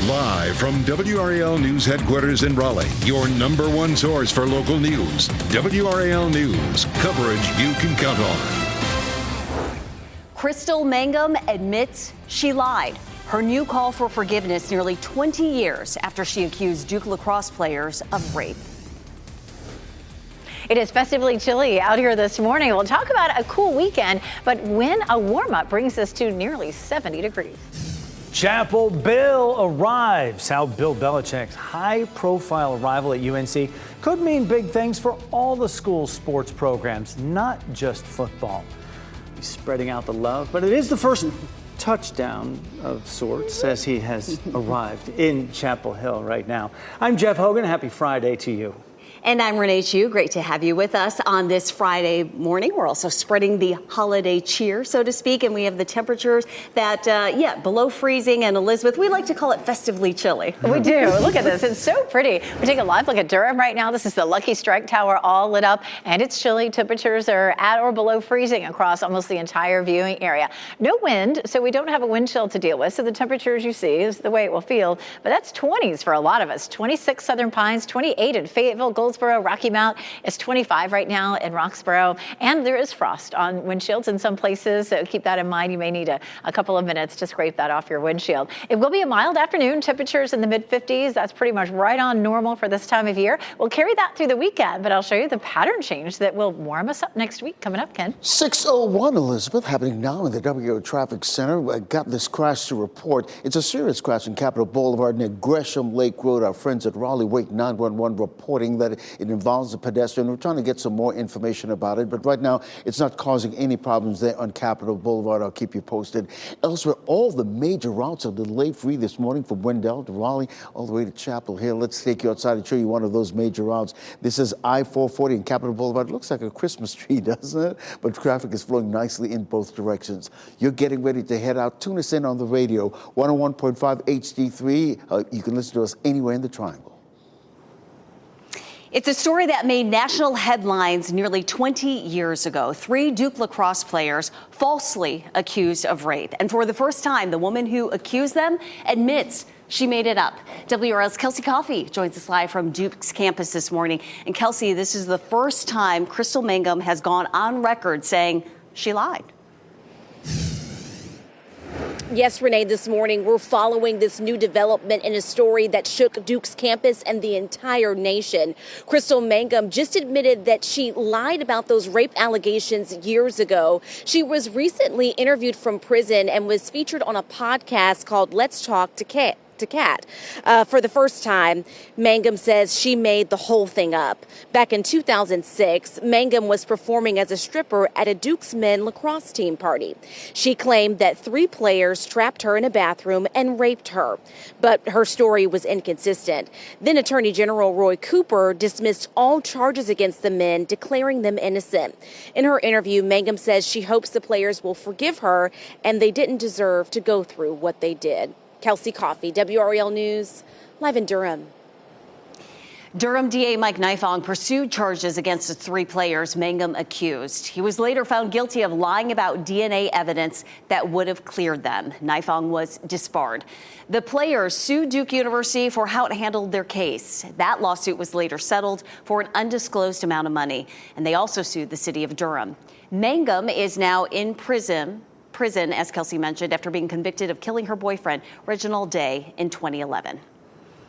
Live from WRAL News Headquarters in Raleigh, your number one source for local news. WRAL News, coverage you can count on. Crystal Mangum admits she lied. Her new call for forgiveness nearly 20 years after she accused Duke lacrosse players of rape. It is festively chilly out here this morning. We'll talk about a cool weekend, but when a warm-up brings us to nearly 70 degrees. Chapel Bill arrives. How Bill Belichick's high-profile arrival at UNC could mean big things for all the school's sports programs, not just football. He's spreading out the love, but it is the first touchdown of sorts as he has arrived in Chapel Hill right now. I'm Jeff Hogan. Happy Friday to you. And I'm Renee Chu. Great to have you with us on this Friday morning. We're also spreading the holiday cheer, so to speak, and we have the temperatures that, below freezing. And Elizabeth, we like to call it festively chilly. We do. Look at this. It's so pretty. We take a live look at Durham right now. This is the Lucky Strike Tower all lit up, and it's chilly. Temperatures are at or below freezing across almost the entire viewing area. No wind, so we don't have a wind chill to deal with. So the temperatures you see is the way it will feel. But that's 20s for a lot of us. 26 Southern Pines, 28 in Fayetteville, Goldsboro, Rocky Mount is 25 right now in Roxborough, and there is frost on windshields in some places, so keep that in mind. You may need a couple of minutes to scrape that off your windshield. It will be a mild afternoon, temperatures in the mid-50s. That's pretty much right on normal for this time of year. We'll carry that through the weekend, but I'll show you the pattern change that will warm us up next week. Coming up, Ken. 6:01, Elizabeth, happening now in the WRAL Traffic Center. I got this crash to report. It's a serious crash in Capitol Boulevard near Gresham Lake Road. Our friends at Raleigh Wake 911 reporting that it involves a pedestrian. We're trying to get some more information about it, but right now it's not causing any problems there on Capitol Boulevard. I'll keep you posted. Elsewhere, all the major routes are delay-free this morning from Wendell to Raleigh all the way to Chapel Hill. Let's take you outside and show you one of those major routes. This is I-440 in Capitol Boulevard. It looks like a Christmas tree, doesn't it? But traffic is flowing nicely in both directions. You're getting ready to head out. Tune us in on the radio, 101.5 HD3. You can listen to us anywhere in the Triangle. It's a story that made national headlines nearly 20 years ago. 3 Duke lacrosse players falsely accused of rape. And for the first time, the woman who accused them admits she made it up. WRAL's Kelsey Coffey joins us live from Duke's campus this morning. And Kelsey, this is the first time Crystal Mangum has gone on record saying she lied. Yes, Renee, this morning we're following this new development in a story that shook Duke's campus and the entire nation. Crystal Mangum just admitted that she lied about those rape allegations years ago. She was recently interviewed from prison and was featured on a podcast called Let's Talk to Kat. For the first time, Mangum says she made the whole thing up. Back in 2006, Mangum was performing as a stripper at a Duke's men lacrosse team party. She claimed that 3 players trapped her in a bathroom and raped her, but her story was inconsistent. Then Attorney General Roy Cooper dismissed all charges against the men, declaring them innocent. In her interview, Mangum says she hopes the players will forgive her and they didn't deserve to go through what they did. Kelsey Coffey, WRAL News, live in Durham. Durham DA Mike Nifong pursued charges against the 3 players Mangum accused. He was later found guilty of lying about DNA evidence that would have cleared them. Nifong was disbarred. The players sued Duke University for how it handled their case. That lawsuit was later settled for an undisclosed amount of money, and they also sued the city of Durham. Mangum is now in prison, as Kelsey mentioned, after being convicted of killing her boyfriend, Reginald Day, in 2011.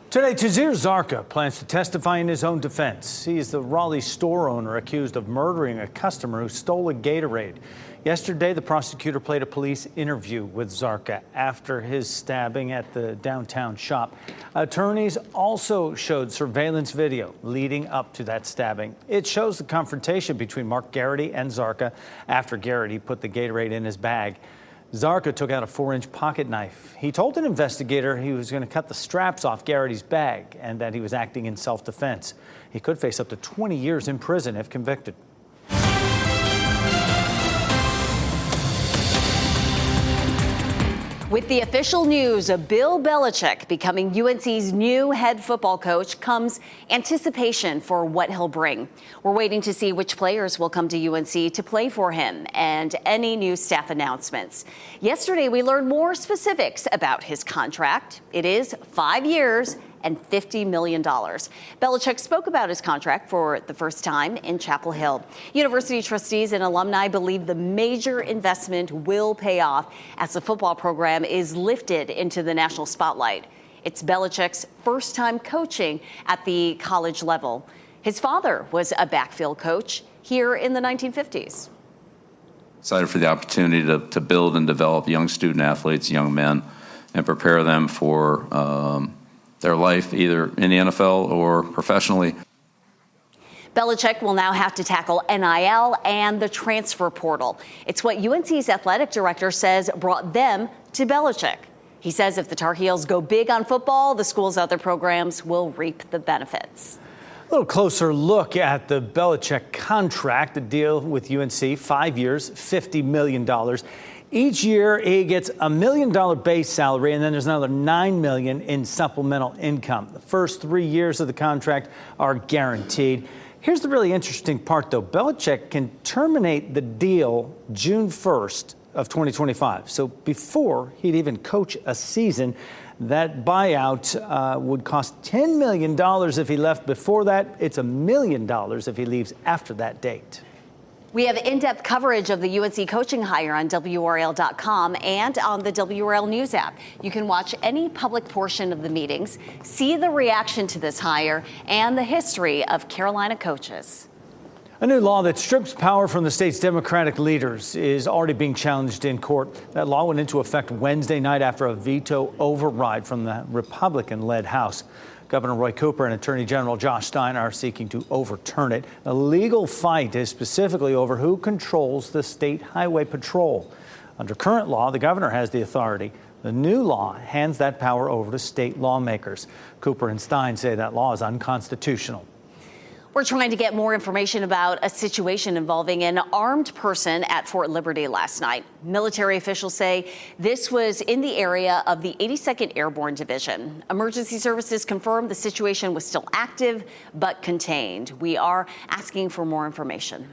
Today, Tazir Zarka plans to testify in his own defense. He is the Raleigh store owner accused of murdering a customer who stole a Gatorade. Yesterday, the prosecutor played a police interview with Zarka after his stabbing at the downtown shop. Attorneys also showed surveillance video leading up to that stabbing. It shows the confrontation between Mark Garrity and Zarka after Garrity put the Gatorade in his bag. Zarka took out a 4-inch pocket knife. He told an investigator he was going to cut the straps off Garrity's bag and that he was acting in self-defense. He could face up to 20 years in prison if convicted. With the official news of Bill Belichick becoming UNC's new head football coach comes anticipation for what he'll bring. We're waiting to see which players will come to UNC to play for him and any new staff announcements. Yesterday, we learned more specifics about his contract. It is 5 years and $50 million. Belichick spoke about his contract for the first time in Chapel Hill. University trustees and alumni believe the major investment will pay off as the football program is lifted into the national spotlight. It's Belichick's first time coaching at the college level. His father was a backfield coach here in the 1950s. Excited for the opportunity to build and develop young student athletes, young men, and prepare them for their life either in the NFL or professionally. Belichick will now have to tackle NIL and the transfer portal. It's what UNC's athletic director says brought them to Belichick. He says if the Tar Heels go big on football, the school's other programs will reap the benefits. A little closer look at the Belichick contract, the deal with UNC, 5 years, $50 million. Each year, he gets $1 million base salary, and then there's another $9 million in supplemental income. The first 3 years of the contract are guaranteed. Here's the really interesting part, though. Belichick can terminate the deal June 1st of 2025. So before he'd even coach a season, that buyout would cost $10 million if he left before that. It's $1 million if he leaves after that date. We have in-depth coverage of the UNC coaching hire on WRAL.com and on the WRAL News app. You can watch any public portion of the meetings, see the reaction to this hire, and the history of Carolina coaches. A new law that strips power from the state's Democratic leaders is already being challenged in court. That law went into effect Wednesday night after a veto override from the Republican-led House. Governor Roy Cooper and Attorney General Josh Stein are seeking to overturn it. The legal fight is specifically over who controls the state highway patrol. Under current law, the governor has the authority. The new law hands that power over to state lawmakers. Cooper and Stein say that law is unconstitutional. We're trying to get more information about a situation involving an armed person at Fort Liberty last night. Military officials say this was in the area of the 82nd Airborne Division. Emergency services confirmed the situation was still active but contained. We are asking for more information.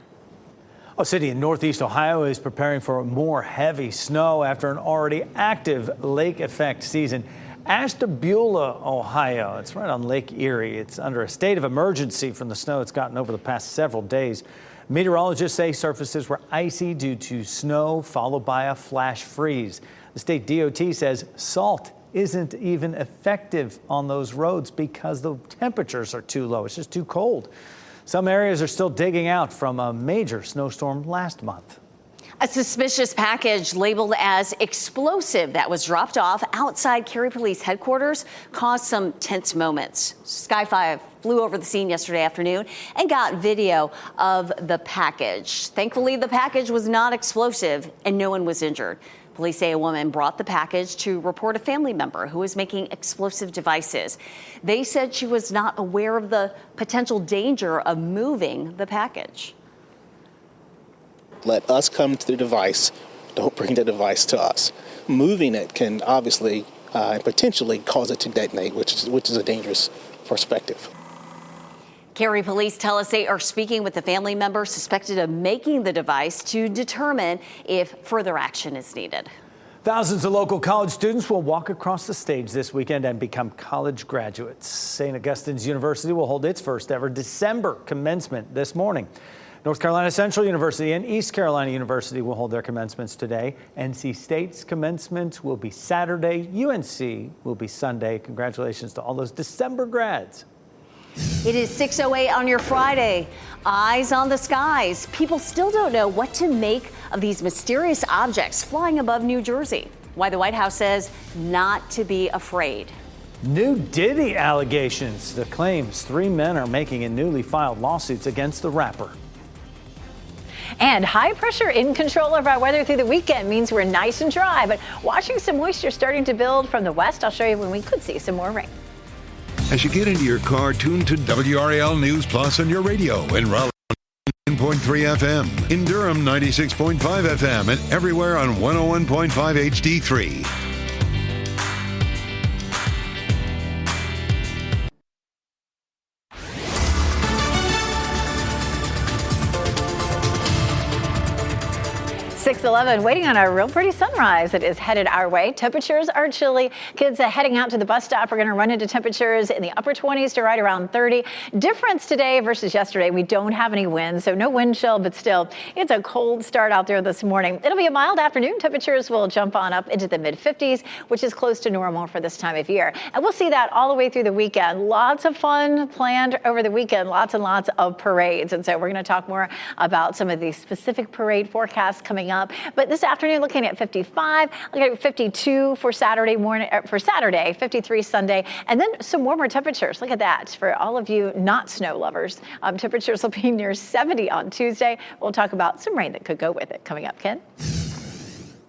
A city in northeast Ohio is preparing for more heavy snow after an already active lake effect season. Ashtabula, Ohio. It's right on Lake Erie. It's under a state of emergency from the snow it's gotten over the past several days. Meteorologists say surfaces were icy due to snow followed by a flash freeze. The state DOT says salt isn't even effective on those roads because the temperatures are too low. It's just too cold. Some areas are still digging out from a major snowstorm last month. A suspicious package labeled as explosive that was dropped off outside Cary Police headquarters caused some tense moments. Sky 5 flew over the scene yesterday afternoon and got video of the package. Thankfully, the package was not explosive and no one was injured. Police say a woman brought the package to report a family member who was making explosive devices. They said she was not aware of the potential danger of moving the package. Let us come to the device. Don't bring the device to us. Moving it can obviously potentially cause it to detonate, which is a dangerous perspective. Cary Police tell us they are speaking with the family member suspected of making the device to determine if further action is needed. Thousands of local college students will walk across the stage this weekend and become college graduates. St. Augustine's University will hold its first ever December commencement this morning. North Carolina Central University and East Carolina University will hold their commencements today. NC State's commencement will be Saturday. UNC will be Sunday. Congratulations to all those December grads. It is 6:08 on your Friday. Eyes on the skies. People still don't know what to make of these mysterious objects flying above New Jersey. Why the White House says not to be afraid. New Diddy allegations. The claims 3 men are making in newly filed lawsuits against the rapper. And high pressure in control of our weather through the weekend means we're nice and dry, but watching some moisture starting to build from the west. I'll show you when we could see some more rain. As you get into your car, tune to WRAL News Plus on your radio in Raleigh 9.3 FM, in Durham 96.5 FM, and everywhere on 101.5 HD3. 6:11, waiting on a real pretty sunrise that is headed our way. Temperatures are chilly. Kids heading out to the bus stop are going to run into temperatures in the upper 20s to right around 30. Difference today versus yesterday, we don't have any wind, so no wind chill, but still, it's a cold start out there this morning. It'll be a mild afternoon. Temperatures will jump on up into the mid-50s, which is close to normal for this time of year. And we'll see that all the way through the weekend. Lots of fun planned over the weekend, lots and lots of parades. And so we're going to talk more about some of these specific parade forecasts coming up. But this afternoon, looking at 55, looking at 52 for Saturday morning, for Saturday, 53 Sunday, and then some warmer temperatures. Look at that. For all of you not snow lovers, temperatures will be near 70 on Tuesday. We'll talk about some rain that could go with it coming up. Ken?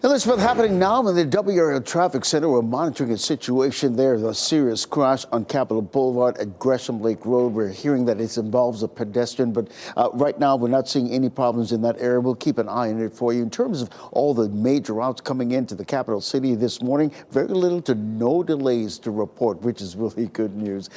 Elizabeth, happening now in the WRAL Traffic Center. We're monitoring a situation there, a serious crash on Capitol Boulevard at Gresham Lake Road. We're hearing that it involves a pedestrian, but right now we're not seeing any problems in that area. We'll keep an eye on it for you. In terms of all the major routes coming into the capital city this morning, very little to no delays to report, which is really good news.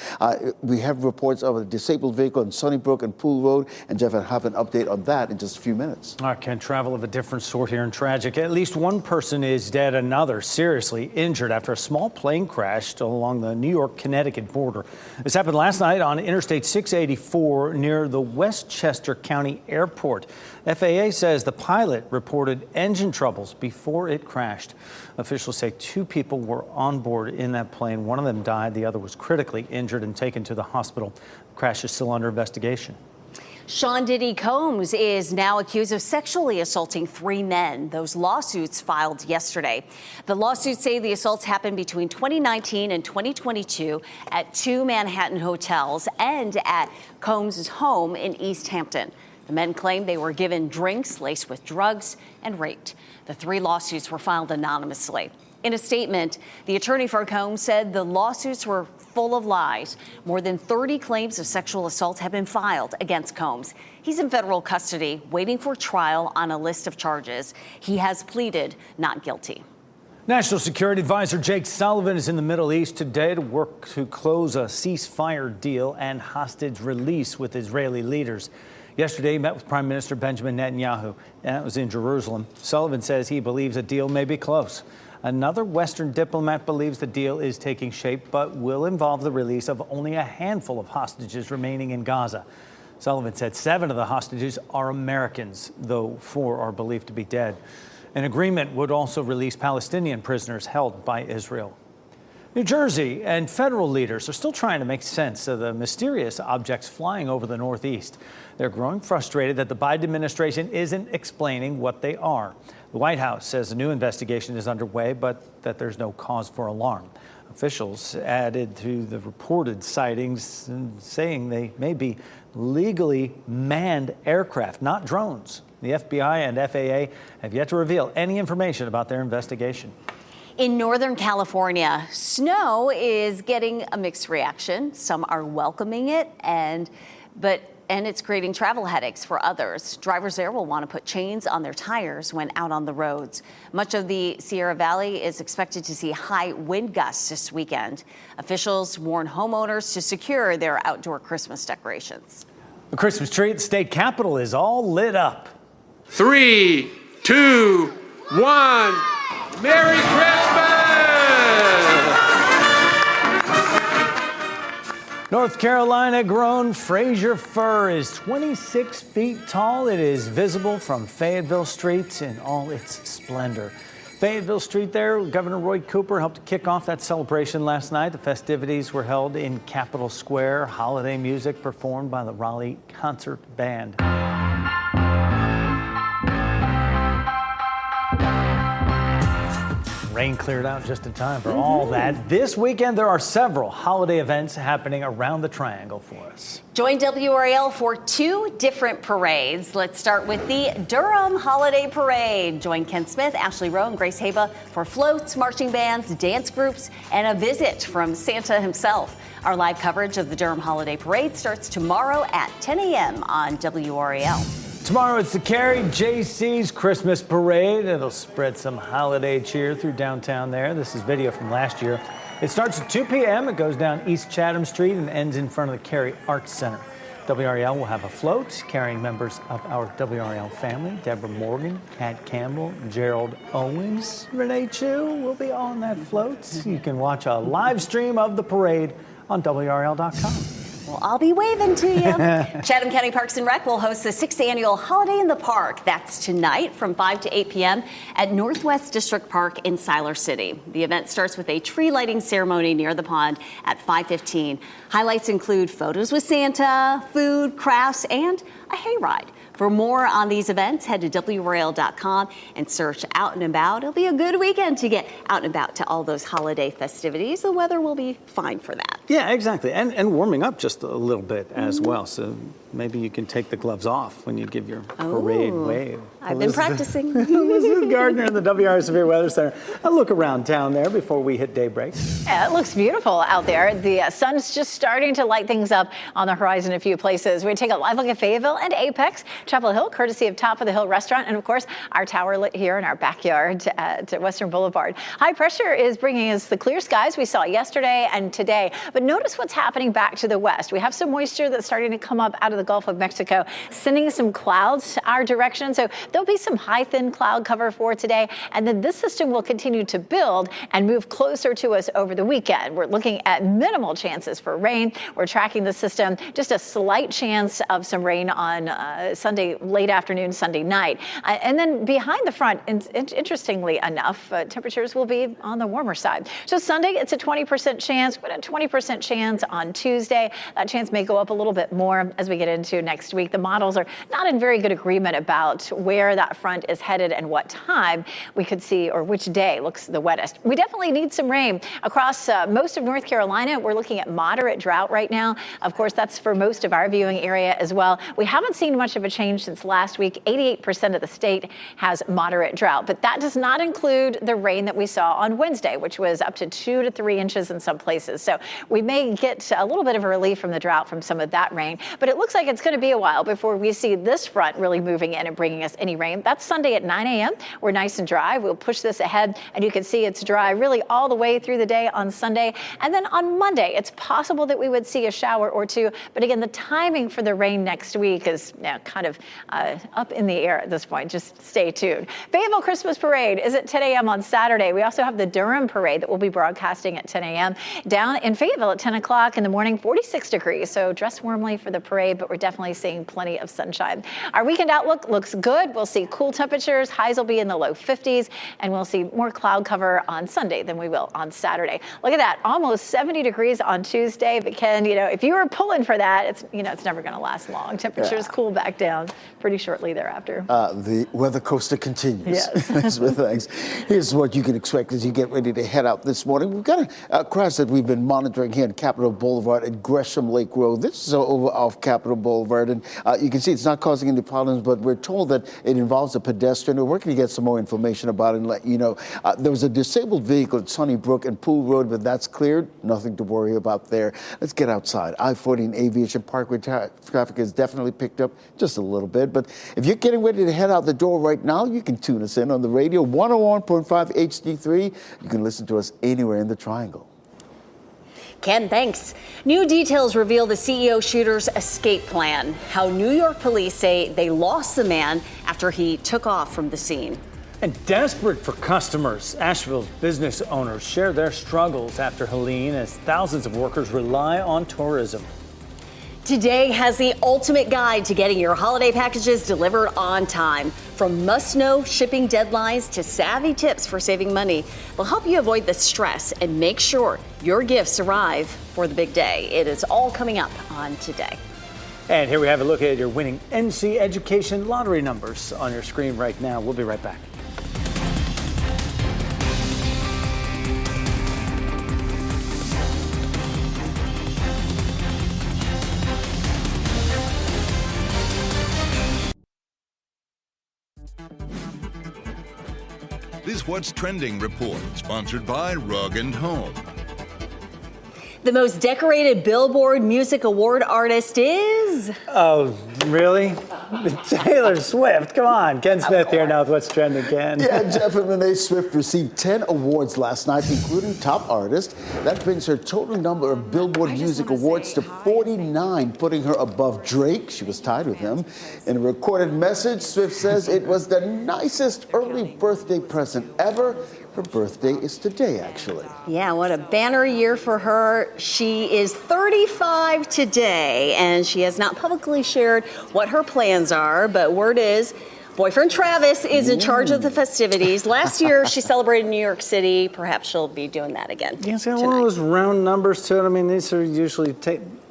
We have reports of a disabled vehicle on Sunnybrook and Pool Road, and Jeff will have an update on that in just a few minutes. Ken, travel of a different sort here and tragic. At least one person is dead, another seriously injured after a small plane crashed along the New York-Connecticut border. This happened last night on Interstate 684 near the Westchester County Airport. FAA says the pilot reported engine troubles before it crashed. Officials say 2 people were on board in that plane. One of them died. The other was critically injured and taken to the hospital. The crash is still under investigation. Sean Diddy Combs is now accused of sexually assaulting 3 men. Those lawsuits filed yesterday. The lawsuits say the assaults happened between 2019 and 2022 at 2 Manhattan hotels and at Combs' home in East Hampton. The men claim they were given drinks laced with drugs and raped. The 3 lawsuits were filed anonymously. In a statement, the attorney for Combs said the lawsuits were full of lies. More than 30 claims of sexual assault have been filed against Combs. He's in federal custody, waiting for trial on a list of charges. He has pleaded not guilty. National Security Advisor Jake Sullivan is in the Middle East today to work to close a ceasefire deal and hostage release with Israeli leaders. Yesterday, he met with Prime Minister Benjamin Netanyahu, and that was in Jerusalem. Sullivan says he believes a deal may be close. Another Western diplomat believes the deal is taking shape, but will involve the release of only a handful of hostages remaining in Gaza. Sullivan said 7 of the hostages are Americans, though 4 are believed to be dead. An agreement would also release Palestinian prisoners held by Israel. New Jersey and federal leaders are still trying to make sense of the mysterious objects flying over the Northeast. They're growing frustrated that the Biden administration isn't explaining what they are. The White House says a new investigation is underway, but that there's no cause for alarm. Officials added to the reported sightings, saying they may be legally manned aircraft, not drones. The FBI and FAA have yet to reveal any information about their investigation. In Northern California, snow is getting a mixed reaction. Some are welcoming it, and it's creating travel headaches for others. Drivers there will want to put chains on their tires when out on the roads. Much of the Sierra Valley is expected to see high wind gusts this weekend. Officials warn homeowners to secure their outdoor Christmas decorations. The Christmas tree at the state capitol is all lit up. 3, 2, 1. Merry Christmas! North Carolina grown Fraser fir is 26 feet tall. It is visible from Fayetteville Street in all its splendor. Fayetteville Street there, Governor Roy Cooper helped kick off that celebration last night. The festivities were held in Capitol Square. Holiday music performed by the Raleigh Concert Band. Rain cleared out just in time for all that. This weekend, there are several holiday events happening around the Triangle for us. Join WRAL for 2 different parades. Let's start with the Durham Holiday Parade. Join Ken Smith, Ashley Rowe, and Grace Haba for floats, marching bands, dance groups, and a visit from Santa himself. Our live coverage of the Durham Holiday Parade starts tomorrow at 10 a.m. on WRAL. Tomorrow it's the Carrie JC's Christmas Parade. It'll spread some holiday cheer through downtown there. This is video from last year. It starts at 2 p.m. It goes down East Chatham Street and ends in front of the Carrie Arts Center. WRAL will have a float carrying members of our WRAL family. Deborah Morgan, Kat Campbell, Gerald Owens, Renee Chu will be on that float. You can watch a live stream of the parade on WRAL.com. Well, I'll be waving to you. Chatham County Parks and Rec will host the 6th annual Holiday in the Park. That's tonight from 5 to 8 p.m. at Northwest District Park in Siler City. The event starts with a tree lighting ceremony near the pond at 5:15. Highlights include photos with Santa, food, crafts, and a hayride. For more on these events, head to WRAL.com and search Out and About. It'll be a good weekend to get out and about to all those holiday festivities. The weather will be fine for that. Yeah, exactly. And warming up just a little bit as well. So maybe you can take the gloves off when you give your parade wave. I've been practicing. Elizabeth Gardner in the WRAL Severe Weather Center. A look around town there before we hit daybreak. Yeah, it looks beautiful out there. The sun's just starting to light things up on the horizon in a few places. We take a live look at Fayetteville and Apex, Chapel Hill, courtesy of Top of the Hill Restaurant, and of course, our tower lit here in our backyard at Western Boulevard. High pressure is bringing us the clear skies we saw yesterday and today, but notice what's happening back to the west. We have some moisture that's starting to come up out of the Gulf of Mexico, sending some clouds our direction. So there'll be some high thin cloud cover for today, and then this system will continue to build and move closer to us over the weekend. We're looking at minimal chances for rain. We're tracking the system, just a slight chance of some rain on Sunday, late afternoon, Sunday night. And then behind the front, interestingly enough, temperatures will be on the warmer side. So Sunday, it's a 20% chance, but a 20% chance on Tuesday. That chance may go up a little bit more as we get into next week. The models are not in very good agreement about where that front is headed and what time we could see, or which day looks the wettest. We definitely need some rain across most of North Carolina. We're looking at moderate drought right now. Of course, that's for most of our viewing area as well. We haven't seen much of a change since last week. 88% of the state has moderate drought, but that does not include the rain that we saw on Wednesday, which was up to 2 to 3 inches in some places. So we may get a little bit of a relief from the drought from some of that rain, but it looks like it's going to be a while before we see this front really moving in and bringing us any rain. That's Sunday at 9 a.m. We're nice and dry. We'll push this ahead, and you can see it's dry really all the way through the day on Sunday. And then on Monday, it's possible that we would see a shower or two. But again, the timing for the rain next week is kind of up in the air at this point. Just stay tuned. Fayetteville Christmas Parade is at 10 a.m. on Saturday. We also have the Durham Parade that will be broadcasting at 10 a.m. Down in Fayetteville at 10 o'clock in the morning, 46 degrees. So dress warmly for the parade, but we're definitely seeing plenty of sunshine. Our weekend outlook looks good. We'll see cool temperatures. Highs will be in the low 50s, and we'll see more cloud cover on Sunday than we will on Saturday. Look at that, almost 70 degrees on Tuesday. But Ken, if you were pulling for that, it's never going to last long. Temperatures cool back down pretty shortly thereafter. The weather coaster continues. Yes. Elizabeth, thanks. Here's what you can expect as you get ready to head out this morning. We've got a crash that we've been monitoring here in Capitol Boulevard at Gresham Lake Road. This is over off Capitol Boulevard, and you can see it's not causing any problems, but we're told that it involves a pedestrian. We're working to get some more information about it and let you know. There was a disabled vehicle at Sunnybrook and Pool Road, but that's cleared. Nothing to worry about there. Let's get outside. I-40 and Aviation Parkway traffic has definitely picked up just a little bit, but if you're getting ready to head out the door right now, you can tune us in on the radio, 101.5 HD3. You can listen to us anywhere in the Triangle. Ken, thanks. New details reveal the CEO shooter's escape plan, how New York police say they lost the man after he took off from the scene. And desperate for customers, Asheville's business owners share their struggles after Helene as thousands of workers rely on tourism. Today has the ultimate guide to getting your holiday packages delivered on time. From must-know shipping deadlines to savvy tips for saving money, they'll help you avoid the stress and make sure your gifts arrive for the big day. It is all coming up on Today. And here we have a look at your winning NC Education lottery numbers on your screen right now. We'll be right back. This What's Trending report, sponsored by Rug & Home. The most decorated Billboard Music Award artist is... Oh, really? Taylor Swift, come on. Ken Smith here now with what's trending, Ken. Yeah, Jeff and Renee Swift received 10 awards last night, including Top Artist. That brings her total number of Billboard Music Awards to 49, putting her above Drake. She was tied with him. In a recorded message, Swift says it was the nicest early birthday present ever. Her birthday is today, actually. Yeah, what a banner year for her. She is 35 today, and she has not publicly shared what her plans are, but word is boyfriend Travis is in charge of the festivities. Last year, she celebrated in New York City. Perhaps she'll be doing that again. Yeah, it's got one of those round numbers to it. I mean, these are usually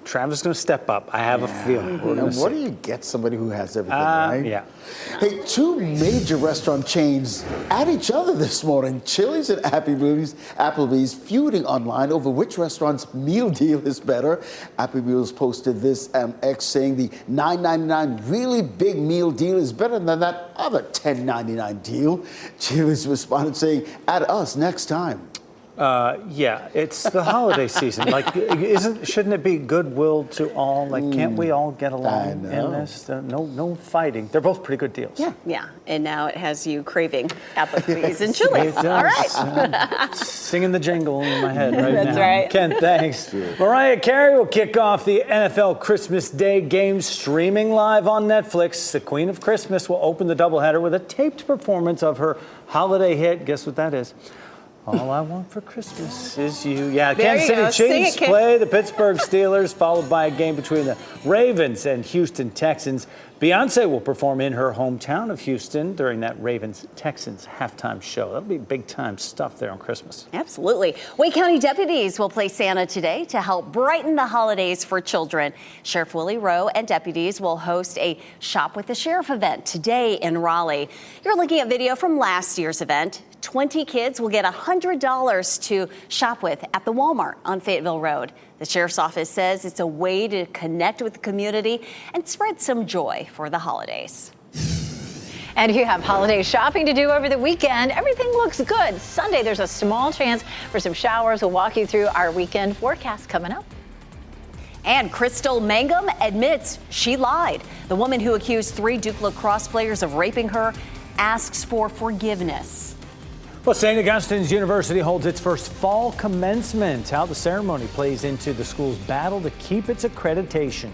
Travis is going to step up. I have a feeling. And what do you get somebody who has everything, right? Yeah. Hey, two major restaurant chains at each other this morning. Chili's and Applebee's feuding online over which restaurant's meal deal is better. Applebee's posted this X saying the $9.99 really big meal deal is better than that other $10.99 deal. Chili's responded saying, "Add us next time." Yeah, it's the holiday season. Like, shouldn't it be goodwill to all? Like, can't we all get along in this? No fighting. They're both pretty good deals. Yeah. And now it has you craving Applebee's and Chili's. It does. All right. Singing the jingle in my head right now. That's right. Ken, thanks. Mariah Carey will kick off the NFL Christmas Day game streaming live on Netflix. The Queen of Christmas will open the doubleheader with a taped performance of her holiday hit. Guess what that is? All I Want for Christmas Is You. Yeah, Kansas City Chiefs play the Pittsburgh Steelers, followed by a game between the Ravens and Houston Texans. Beyonce will perform in her hometown of Houston during that Ravens-Texans halftime show. That'll be big-time stuff there on Christmas. Absolutely. Wake County deputies will play Santa today to help brighten the holidays for children. Sheriff Willie Rowe and deputies will host a Shop with the Sheriff event today in Raleigh. You're looking at video from last year's event. 20 kids will get $100 to shop with at the Walmart on Fayetteville Road. The sheriff's office says it's a way to connect with the community and spread some joy for the holidays. And if you have holiday shopping to do over the weekend, everything looks good. Sunday, there's a small chance for some showers. We'll walk you through our weekend forecast coming up. And Crystal Mangum admits she lied. The woman who accused 3 Duke lacrosse players of raping her asks for forgiveness. Well, St. Augustine's University holds its first fall commencement. How the ceremony plays into the school's battle to keep its accreditation.